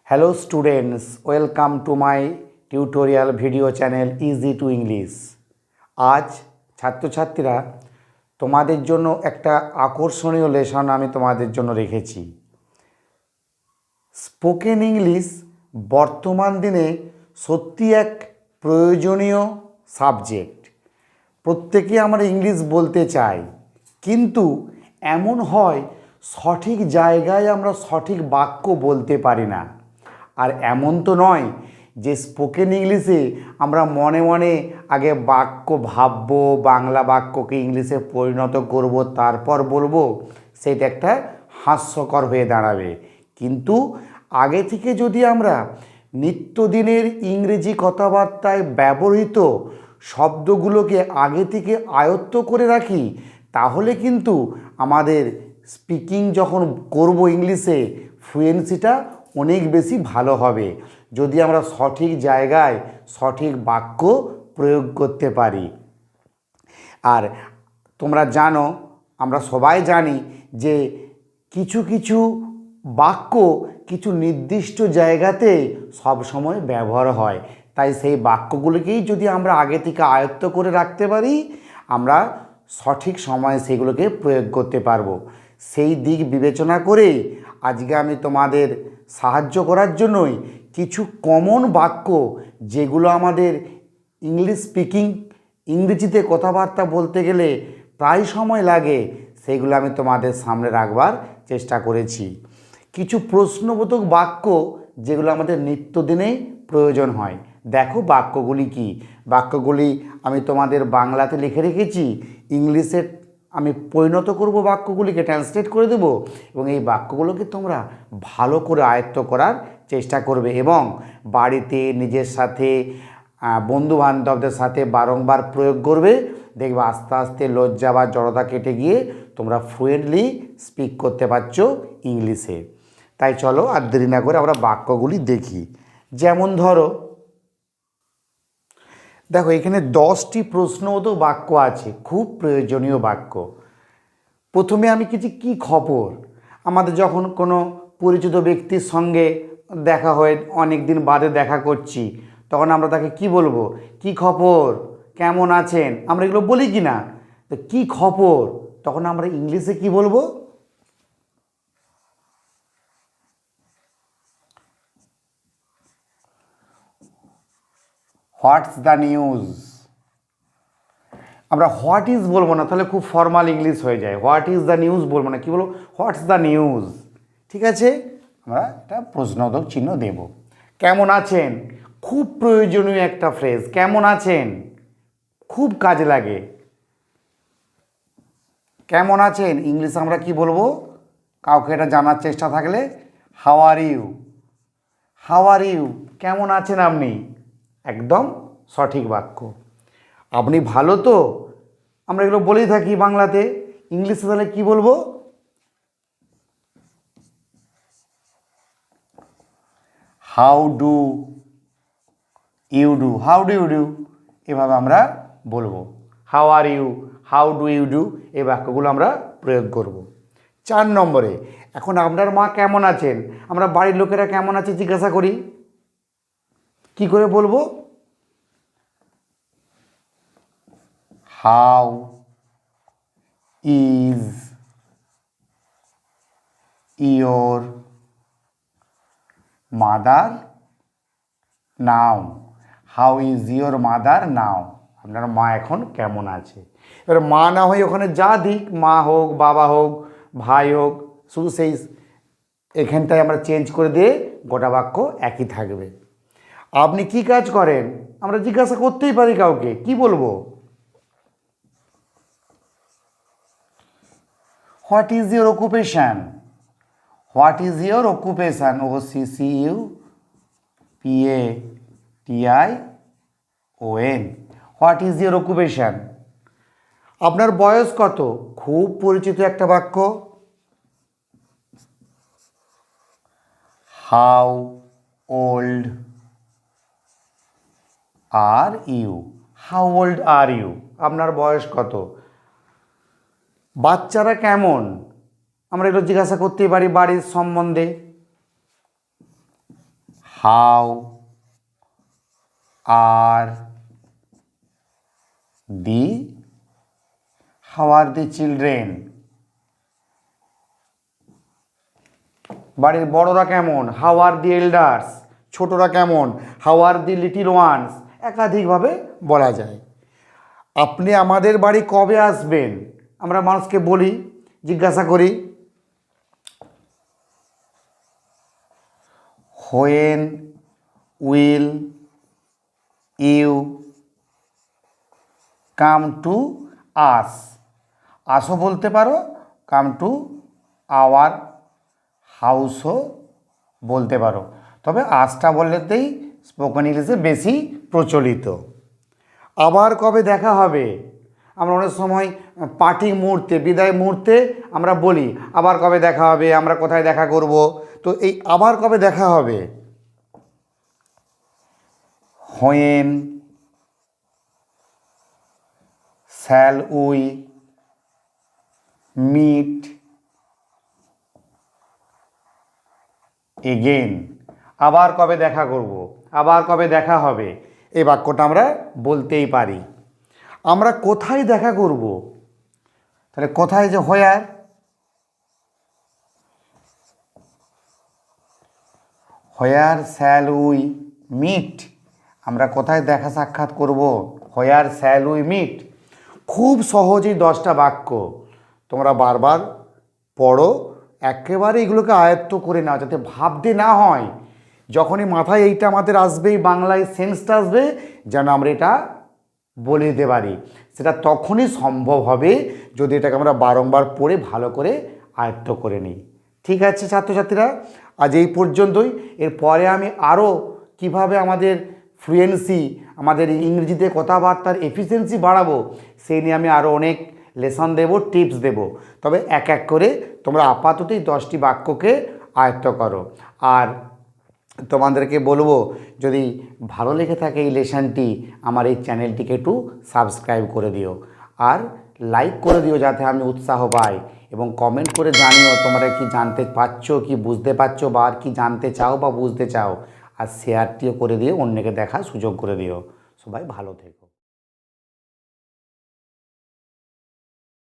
Hello students, welcome to my tutorial video channel Easy to English। আজ ছাত্রছাত্রীরা তোমাদের জন্য একটা আকর্ষণীয় লেসন আমি তোমাদের জন্য রেখেছি। স্পোকেন ইংলিশ বর্তমান দিনে সত্যি এক প্রয়োজনীয় সাবজেক্ট। প্রত্যেকে আমরা ইংলিশ বলতে চাই, কিন্তু এমন হয় সঠিক জায়গায় আমরা সঠিক বাক্য বলতে পারি না। আর এমন তো নয় যে স্পোকেন ইংলিশে আমরা মনে মনে আগে বাক্য ভাববো, বাংলা বাক্যকে ইংলিশে পরিণত করব, তারপর বলবো, সেটা একটা হাস্যকর হয়ে দাঁড়াবে। কিন্তু আগে থেকে যদি আমরা নিত্যদিনের ইংরেজি কথাবার্তায় ব্যবহৃত শব্দগুলোকে আগে থেকে আয়ত্ত করে রাখি, তাহলে কিন্তু আমাদের স্পিকিং যখন করব ইংলিশে ফ্লুয়েন্সিটা অনেক বেশি ভালো হবে, যদি আমরা সঠিক জায়গায় সঠিক বাক্য প্রয়োগ করতে পারি। আর তোমরা জানো, আমরা সবাই জানি যে কিছু কিছু বাক্য কিছু নির্দিষ্ট জায়গাতে সব সময় ব্যবহার হয়, তাই সেই বাক্যগুলোকেই যদি আমরা আগে থেকে আয়ত্ত করে রাখতে পারি, আমরা সঠিক সময়ে সেগুলোকে প্রয়োগ করতে পারবো। সেই দিক বিবেচনা করে আজকে আমি তোমাদের সাহায্য করার জন্যই কিছু কমন বাক্য, যেগুলো আমাদের ইংলিশ স্পিকিং ইংরেজিতে কথাবার্তা বলতে গেলে প্রায় সময় লাগে, সেগুলো আমি তোমাদের সামনে রাখবার চেষ্টা করেছি। কিছু প্রশ্নবোধক বাক্য যেগুলো আমাদের নিত্যদিনেই প্রয়োজন হয়। দেখো বাক্যগুলি কি। বাক্যগুলি আমি তোমাদের বাংলাতে লিখে রেখেছি, ইংলিশে আমি পরিণত করব, বাক্যগুলিকে ট্রান্সলেট করে দেব, এবং এই বাক্যগুলোকে তোমরা ভালো করে আয়ত্ত করার চেষ্টা করবে এবং বাড়িতে নিজের সাথে বন্ধুবান্ধবদের সাথে বারংবার প্রয়োগ করবে। দেখবে আস্তে আস্তে লজ্জা বা জড়তা কেটে গিয়ে তোমরা ফ্লুয়েন্টলি স্পিক করতে পারছো ইংলিশে। তাই চলো আর দেরি না করে আমরা বাক্যগুলি দেখি। যেমন ধরো, দেখো এখানে 10টি প্রশ্নবোধক বাক্য আছে, খুব প্রয়োজনীয় বাক্য। প্রথমে আমি কিছু কি খবর, আমাদের যখন কোনো পরিচিত ব্যক্তির সঙ্গে দেখা হয়ে অনেক দিন বাদে দেখা করছি, তখন আমরা তাকে কি বলবো? কি খবর, কেমন আছেন, আমরা এগুলো বলি কি না? তো কি খবর, তখন আমরা ইংলিশে কি বলবো? What's the news. আমরা হোয়াট ইজ বলবো না, তাহলে খুব ফর্মাল ইংলিশ হয়ে যায়। হোয়াট ইজ দ্য নিউজ বলবো না, কি বলবো? What's the news. ঠিক আছে, আমরা একটা প্রশ্নবোধক চিহ্ন দেব। কেমন আছেন, খুব প্রয়োজনীয় একটা ফ্রেজ। কেমন আছেন খুব কাজে লাগে। কেমন আছেন ইংলিশে আমরা কি বলবো? কাউকে এটা জানার চেষ্টা থাকলে, how are you. How are you, কেমন আছেন আপনি, একদম সঠিক বাক্য। আপনি ভালো তো, আমরা এগুলো বলেই থাকি বাংলাতে। ইংলিশে তাহলে কি বলবো? How do you do. How do you do, এভাবে আমরা বলবো। How are you, how do you do, এই বাক্যগুলো আমরা প্রয়োগ করব। 4 নম্বরে, এখন আপনার মা কেমন আছেন, আমরা বাড়ির লোকেরা কেমন আছে জিজ্ঞাসা করি, কি করে বলবো? How is your mother now. How is your mother নাও, আপনার মা এখন কেমন আছে। এবার মা না হয়ে ওখানে যা দিক, মা হোক, বাবা হোক, ভাই হোক, শুধু সেই এখানটায় আমরা চেঞ্জ করে দিয়ে গোটা বাক্য একই থাকবে। আপনি কি কাজ করেন, আমরা জিজ্ঞাসা করতেই পারি কাউকে, কি বলবো? What is your occupation. What is your occupation, OCCUPATION। What is your occupation. আপনার বয়স কত, খুব পরিচিত একটা বাক্য। How old are you. How old are you, আপনার বয়স কত। বাচ্চারা কেমন, আমরা এগুলো জিজ্ঞাসা করতেই পারি বাড়ির সম্বন্ধে। হাউ আর দি চিলড্রেন, বাড়ির বড়রা কেমন, হাউ আর দি এল্ডার্স, ছোটরা কেমন, how are the little ones, একাধিকভাবে বলা যায়। আপনি আমাদের বাড়ি কবে আসবেন, আমরা মানুষকে বলি, জিজ্ঞাসা করি, when will you come to us, আসো বলতে পারো, কাম টু আওয়ার হাউসও বলতে পারো, তবে আসটা বললেতেই স্পোকেন ইংলিশে বেশি প্রচলিত। আবার কবে দেখা হবে, আমরা অনেক সময় পার্টি মুহূর্তে, বিদায় মুহূর্তে আমরা বলি আবার কবে দেখা হবে, আমরা কোথায় দেখা করব, তো এই আবার কবে দেখা হবে, when shall we meet again, আবার কবে দেখা করব, আবার কবে দেখা হবে, এই বাক্যটা আমরা বলতেই পারি। আমরা কোথায় দেখা করব, তাহলে কোথায়, যে হোয়ার, হোয়ার শ্যাল উই মিট, আমরা কোথায় দেখা সাক্ষাৎ করব, হোয়ার শ্যাল উই মিট। খুব সহজেই 10টা বাক্য, তোমরা বারবার পড়ো, একেবারে এগুলোকে আয়ত্ত করে নাও, যাতে ভাবতে না হয়, যখনই মাথায় এইটা আমাদের আসবেই, বাংলায় সেন্সটা আসবে, যেন আমরা এটা বলে দিতে পারি। সেটা তখনই সম্ভব হবে যদি এটাকে আমরা বারংবার পড়ে ভালো করে আয়ত্ত করে নিই। ঠিক আছে ছাত্রছাত্রীরা, আজ এই পর্যন্তই। এরপরে আমি আরও কিভাবে আমাদের ফ্লুয়েন্সি, আমাদের ইংরেজিতে কথাবার্তার এফিসিয়েন্সি বাড়াবো, সেই নিয়ে আমি আরও অনেক লেসন দেব, টিপস দেব। তবে এক এক করে তোমরা আপাততই 10টি বাক্যকে আয়ত্ত করো। আর তোমাদেরকে বলবো, যদি ভালো লেগে থাকে এই লেসনটি, আমার এই চ্যানেলটিকে একটু সাবস্ক্রাইব করে দিও, আর লাইক করে দিও, যাতে আমি উৎসাহ পাই, এবং কমেন্ট করে জানিও তোমরা কি জানতে পারছো, কি বুঝতে পারছো, বা আর কি জানতে চাও বা বুঝতে চাও। আর শেয়ারটিও করে দিও, অন্যকে দেখার সুযোগ করে দিও। সবাই ভালো থেকো।